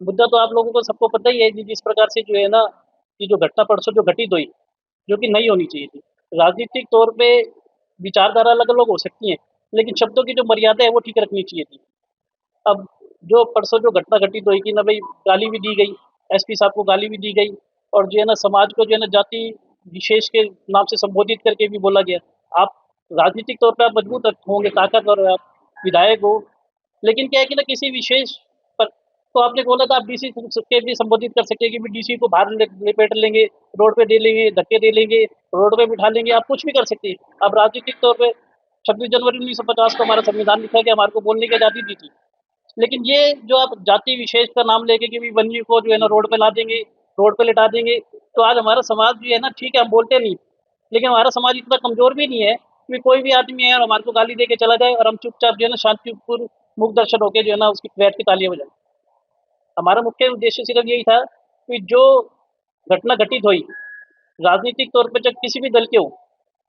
मुद्दा तो आप लोगों को सबको पता ही है कि जिस प्रकार से जो है ना, कि जो घटना परसों जो घटित हुई, जो कि नहीं होनी चाहिए थी। राजनीतिक तौर पे विचारधारा अलग-अलग हो सकती है, लेकिन शब्दों की जो मर्यादा है वो ठीक रखनी चाहिए थी। अब जो परसों जो घटना घटित हुई कि ना भई गाली भी दी गई, एसपी साहब को गाली भी दी गई और जो है ना समाज को जो है ना जाति विशेष के नाम से संबोधित करके भी बोला गया। आप राजनीतिक तौर पे आप मजबूत होंगे, ताकतवर हो आप, विधायक हो, लेकिन क्या है कि ना किसी विशेष पर तो आपने बोला था आप डीसी के भी संबोधित कर सकते हैं कि डीसी को बाहर लपेट लेंगे, रोड पे दे लेंगे, धक्के दे लेंगे, रोड पे बिठा लेंगे, आप कुछ भी कर सकते हैं। अब राजनीतिक तौर पे 26 जनवरी 1950 को हमारा संविधान लिखा गया, हमारे को बोलने की आज़ादी दी थी। लेकिन ये जो आप जाति विशेष का नाम लेके कि भी बंदी को जो है ना रोड पे ला देंगे, रोड पे लिटा देंगे, तो आज हमारा समाज जो है ना ठीक है हम बोलते नहीं, लेकिन हमारा समाज इतना कमज़ोर भी नहीं है कि कोई भी आदमी है और हमारे को गाली दे के चला जाए और हम चुपचाप जो है ना शांतिपूर्ण मुख दर्शन होके जो है ना उसकी बैठ के तालियां बजाएं। हमारा मुख्य उद्देश्य सिर्फ यही था कि जो घटना घटित हुई राजनीतिक तौर पर चाहे किसी भी दल के हो,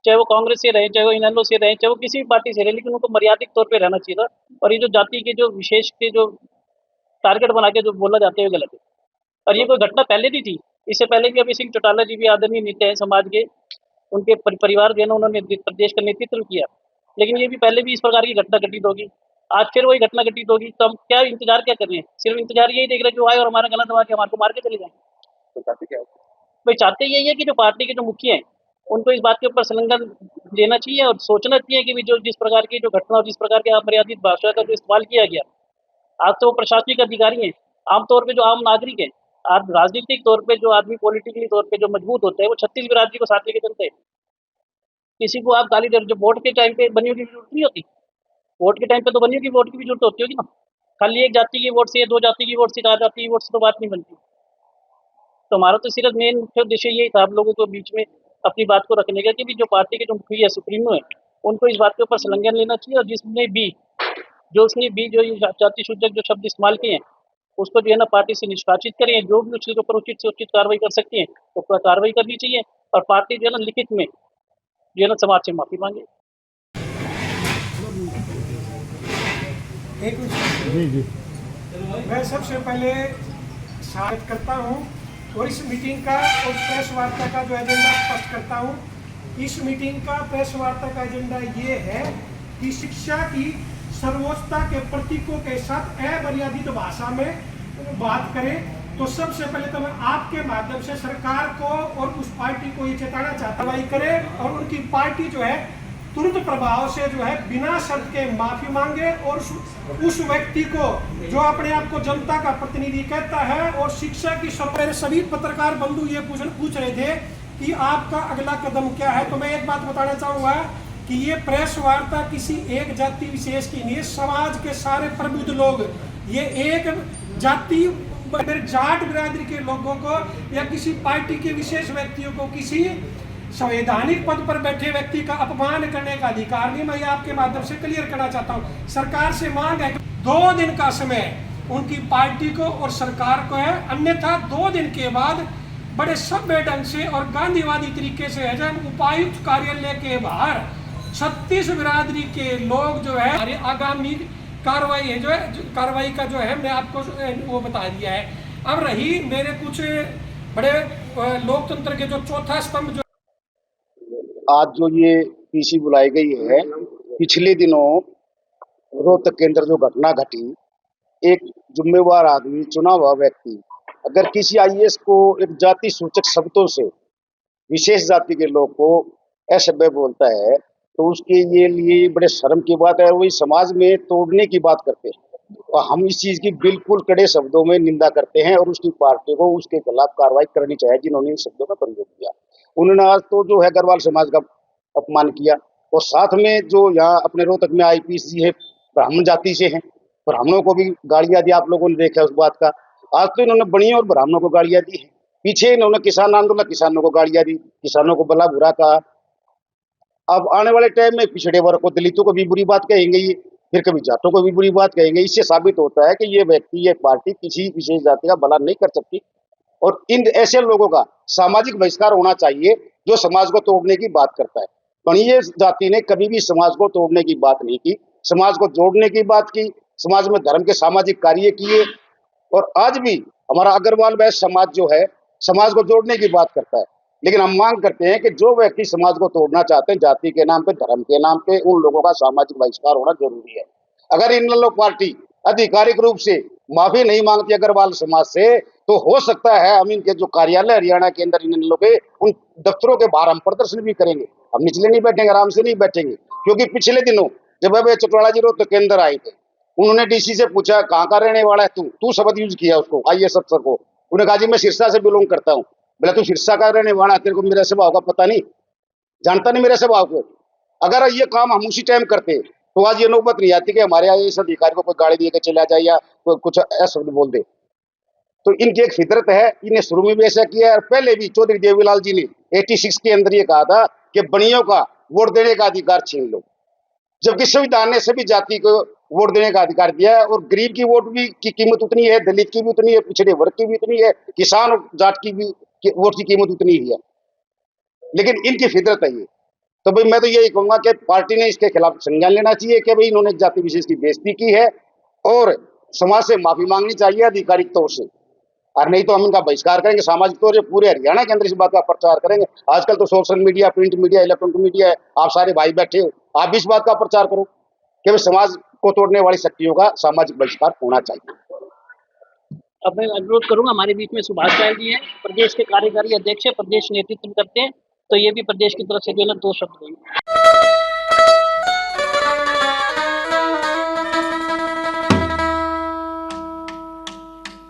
चाहे वो कांग्रेस से रहे, चाहे वो इनेलो से रहे, चाहे वो किसी भी पार्टी से रहे, लेकिन उनको मर्यादित तौर पे रहना चाहिए था। और ये जो जाति के जो विशेष के जो टारगेट बना के जो बोला जाता है वो गलत है। और ये कोई घटना पहले भी थी, इससे पहले भी अभी सिंह चौटाला जी भी आदरणीय नेता हैं समाज के, उनके परिवार जो है ना उन्होंने प्रदेश का नेतृत्व किया, लेकिन ये भी पहले भी इस प्रकार की घटना घटित होगी, आज फिर वही घटना घटित होगी, तो हम क्या इंतजार क्या कर रहे हैं? सिर्फ इंतजार यही देख रहे हैं कि वो आए और हमारा गला दबा के हमारे को मार के चले जाए। तो चाहते क्या है? भाई चाहते यही है कि जो पार्टी के जो मुखिया हैं उनको इस बात के ऊपर संज्ञान लेना चाहिए और सोचना चाहिए कि जो जिस प्रकार की जो घटना और जिस प्रकार के अमर्यादित भाषा का जो इस्तेमाल किया गया, आज तो वो प्रशासनिक अधिकारी हैं, आमतौर पे जो आम नागरिक हैं, आज राजनीतिक तौर पे जो आदमी पॉलिटिकली तौर पे जो मजबूत होता है वो 36 विराट जी को साथ लेके चलते हैं। किसी को आप गाली दे, जो वोट के टाइम पे बनियों की जरूरत नहीं होती, वोट के टाइम पे तो बनियों की वोट की भी जरूरत होती होगी ना। खाली एक जाति की वोट से या दो जाति की वोट से, चार जाति की वोट से तो बात नहीं बनती। तो हमारा तो सिर्फ मेन मुख्य उद्देश्य यही था आप लोगों को बीच में अपनी बात को रखने का कि भी जो पार्टी के जो मुखिया सुप्रीमो है उनको इस बात के ऊपर संज्ञान लेना चाहिए और जिसने भी उसने भी जो ये जाति सूचक जो शब्द इस्तेमाल किए हैं उसको जो है ना पार्टी से निष्कासित करें, जो भी उसके ऊपर उचित से उचित कार्रवाई कर सकती है तो कार्रवाई करनी चाहिए और पार्टी जो है ना लिखित में जो है ना समाज से माफी मांगे। एक जी जी मैं सबसे पहले स्वागत करता हूं और इस मीटिंग का और प्रेस वार्ता का जो एजेंडा स्पष्ट करता हूं। इस मीटिंग का प्रेस वार्ता का एजेंडा ये है कि शिक्षा की सर्वोच्चता के प्रतीकों के साथ अमर्यादित भाषा में बात करें। तो सबसे पहले तो मैं आपके माध्यम से सरकार को और उस पार्टी को ये चेताना चाहता हूं करें और उनकी पार्टी जो है तुरंत प्रभाव से जो है बिना शर्त के माफी मांगे और उस व्यक्ति को जो अपने आप को जनता का प्रतिनिधि कहता है और शिक्षा की मेरे सभी पत्रकार बंधु ये पूछ रहे थे कि आपका अगला कदम क्या है। तो मैं एक बात बताना चाहूंगा कि ये प्रेस वार्ता किसी एक जाति विशेष की नहीं है, समाज के सारे प्रबुद्ध लोग, ये एक जाति जाट बिरादरी के लोगों को या किसी पार्टी के विशेष व्यक्तियों को किसी संवैधानिक पद पर बैठे व्यक्ति का अपमान करने का अधिकार नहीं। मैं आपके माध्यम से क्लियर करना चाहता हूं। सरकार से मांग है 2 दिन का समय उनकी पार्टी को और सरकार को है, अन्यथा 2 दिन के बाद बड़े सभ्य ढंग से और गांधीवादी तरीके से है जब उपायुक्त कार्यालय के बाहर 36 बिरादरी के लोग जो है आगामी कार्रवाई है जो है कार्रवाई का जो है हमने आपको वो बता दिया है। अब रही मेरे कुछ बड़े लोकतंत्र के जो चौथा स्तंभ जो आज जो ये पीसी बुलाई गई है, पिछले दिनों रोहतक के अंदर जो घटना घटी, एक जिम्मेवार आदमी चुना हुआ व्यक्ति अगर किसी आईएएस को एक जाति सूचक शब्दों से विशेष जाति के लोग को असभ्य बोलता है तो उसके लिए बड़े शर्म की बात है। वही समाज में तोड़ने की बात करते हैं और हम इस चीज की बिल्कुल कड़े शब्दों में निंदा करते हैं और उसकी पार्टी को उसके खिलाफ कार्रवाई करनी चाहिए जिन्होंने इन शब्दों का प्रयोग किया। उन्होंने आज तो जो है गढ़वाल समाज का अपमान किया और साथ में जो यहाँ अपने रोहतक में आईपीसी है ब्राह्मण जाति से हैं, ब्राह्मणों को भी गालियां दी। आप लोगों ने देखा उस बात का। आज तो इन्होंने बनिया और ब्राह्मणों को गालियां दी है, पीछे इन्होंने किसान आंदोलन किसानों को गालियां दी, किसानों को भला बुरा कहा। अब आने वाले टाइम में पिछड़े वर्ग को दलितों को भी बुरी बात कहेंगे, ये फिर कभी जाटों को भी बुरी बात कहेंगे। इससे साबित होता है कि ये व्यक्ति ये पार्टी किसी विशेष जाति का भला नहीं कर सकती और इन ऐसे लोगों का सामाजिक बहिष्कार होना चाहिए जो समाज को तोड़ने की बात करता है। बनिए जाति ने कभी भी समाज को तोड़ने की बात नहीं की, समाज को जोड़ने की बात की, समाज में धर्म के सामाजिक कार्य किए और आज भी हमारा अग्रवाल वैश्य समाज जो है, समाज को जोड़ने की बात करता है, लेकिन हम मांग करते हैं कि जो व्यक्ति समाज को तोड़ना चाहते हैं, जाति के नाम पे, धर्म के नाम पे, उन लोगों का सामाजिक बहिष्कार होना जरूरी है। अगर इनेलो पार्टी आधिकारिक रूप से माफी नहीं मांगती अग्रवाल समाज से, तो हो सकता है हम इनके जो कार्यालय हरियाणा के अंदर इनेलो के, उन दफ्तरों के बाहर हम प्रदर्शन भी करेंगे। हम निचले नहीं बैठेंगे, आराम से नहीं बैठेंगे, क्योंकि पिछले दिनों जब अभय चौटाला जी रोहतक के अंदर आए थे, उन्होंने डीसी से पूछा कहाँ का रहने वाला है तू शब्द यूज किया उसको, आईएएस अफसर को। उन्होंने कहा जी मैं सिरसा से बिलोंग करता हूँ। बोला तू सिरसा का रहने वाला है, तेरे को मेरे स्वभाव का पता नहीं, जानता नहीं मेरे स्वभाव को। अगर ये काम हम उसी टाइम करते तो आज ये नौबत नहीं आती कि हमारे आईएएस अधिकारी को कोई गाड़ी दे के चला जाए या कोई कुछ ऐसा बोल दे। तो इनकी एक फितरत है, इन्हें शुरू में भी ऐसा किया है, और पहले भी चौधरी देवीलाल जी ने 86 के अंदर ये कहा था कि बनियों का वोट देने का अधिकार छीन लो, जबकि संविधान ने सभी जाति को वोट देने का अधिकार दिया है। और गरीब की वोट भी की कीमत उतनी है, दलित की भी उतनी है, पिछड़े वर्ग की भी उतनी है, किसान और जाट की भी वोट की कीमत उतनी ही है, लेकिन इनकी फितरत है ये। तो भाई मैं तो यही कहूंगा कि पार्टी ने इसके खिलाफ संज्ञान लेना चाहिए कि भाई इन्होंने जाति विशेष की बेइज्जती की है, और समाज से माफी मांगनी चाहिए आधिकारिक तौर से, और नहीं तो हम इनका बहिष्कार करेंगे सामाजिक तौर से, पूरे हरियाणा के अंदर इस बात का प्रचार करेंगे। आजकल तो social media, print media, electronic media है, आप सारे भाई बैठे हो, आप भी इस बात का प्रचार करो कि भाई समाज को तोड़ने वाली शक्तियों का सामाजिक बहिष्कार होना चाहिए। अब मैं अनुरोध करूंगा, हमारे बीच में सुभाष चायल जी हैं, प्रदेश के कार्यकारी अध्यक्ष है, प्रदेश नेतृत्व करते हैं, तो ये भी प्रदेश की तरफ से जो है ना 2 शब्द बोलेंगे।